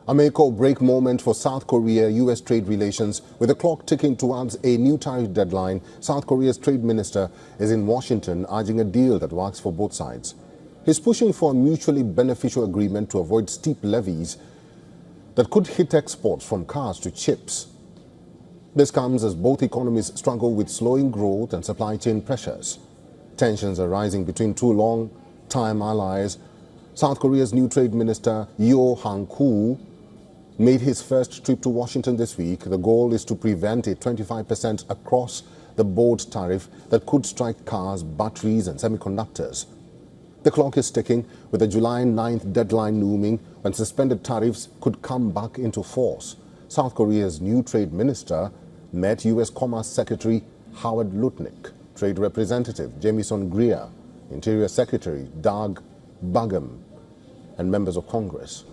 A make-or-break moment for South Korea-US trade relations. With the clock ticking towards a new tariff deadline, South Korea's trade minister is in Washington urging a deal that works for both sides. He's pushing for a mutually beneficial agreement to avoid steep levies that could hit exports from cars to chips. This comes as both economies struggle with slowing growth and supply chain pressures. Tensions are rising between two long-time allies. South Korea's new trade minister, Yo Han-koo, made his first trip to Washington this week. The goal is to prevent a 25% across-the-board tariff that could strike cars, batteries and semiconductors. The clock is ticking, with the July 9th deadline looming when suspended tariffs could come back into force. South Korea's new trade minister met U.S. Commerce Secretary Howard Lutnick, Trade Representative Jamieson Greer, Interior Secretary Doug Burgum, and members of Congress.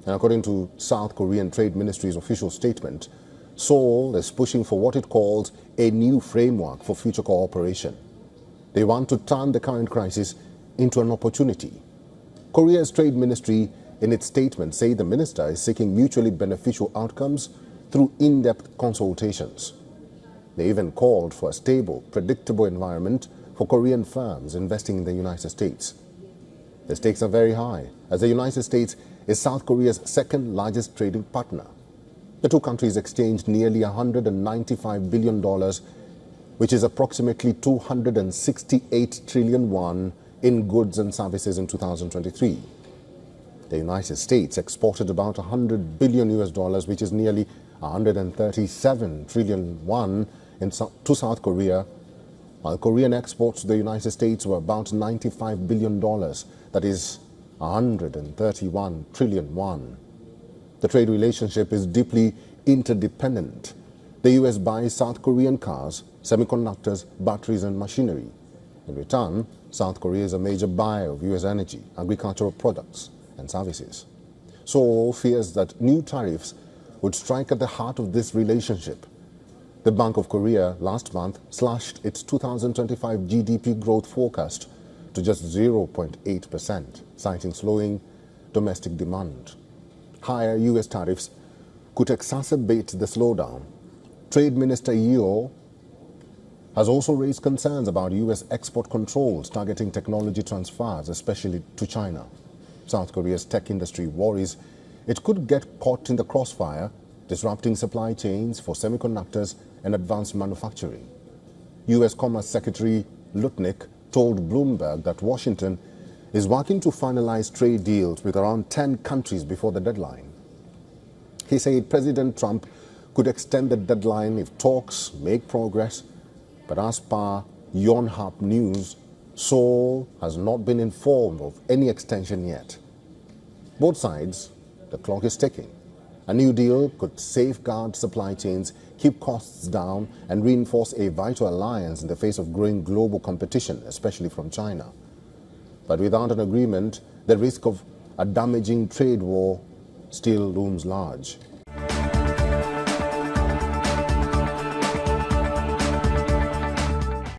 And according to South Korean Trade Ministry's official statement, Seoul is pushing for what it calls a new framework for future cooperation. They want to turn the current crisis into an opportunity. Korea's Trade Ministry, in its statement, say the minister is seeking mutually beneficial outcomes through in-depth consultations. They even called for a stable, predictable environment for Korean firms investing in the United States. The stakes are very high, as the United States is South Korea's second largest trading partner. The two countries exchanged nearly $195 billion, which is approximately 268 trillion won in goods and services in 2023. The United States exported about $100 billion, which is nearly 137 trillion won to South Korea, while Korean exports to the United States were about $95 billion, that is 131 trillion won. The trade relationship is deeply interdependent. The U.S. buys South Korean cars, semiconductors, batteries and machinery. In return, South Korea is a major buyer of U.S. energy, agricultural products and services. Seoul fears that new tariffs would strike at the heart of this relationship. The Bank of Korea last month slashed its 2025 GDP growth forecast to just 0.8%, citing slowing domestic demand. Higher U.S. tariffs could exacerbate the slowdown. Trade Minister Yo has also raised concerns about U.S. export controls targeting technology transfers, especially to China. South Korea's tech industry worries it could get caught in the crossfire, disrupting supply chains for semiconductors and advanced manufacturing. U.S. Commerce Secretary Lutnick told Bloomberg that Washington is working to finalize trade deals with around 10 countries before the deadline. He said President Trump could extend the deadline if talks make progress, but as per Yonhap News, Seoul has not been informed of any extension yet. Both sides, the clock is ticking. A new deal could safeguard supply chains, keep costs down, and reinforce a vital alliance in the face of growing global competition, especially from China. But without an agreement, the risk of a damaging trade war still looms large.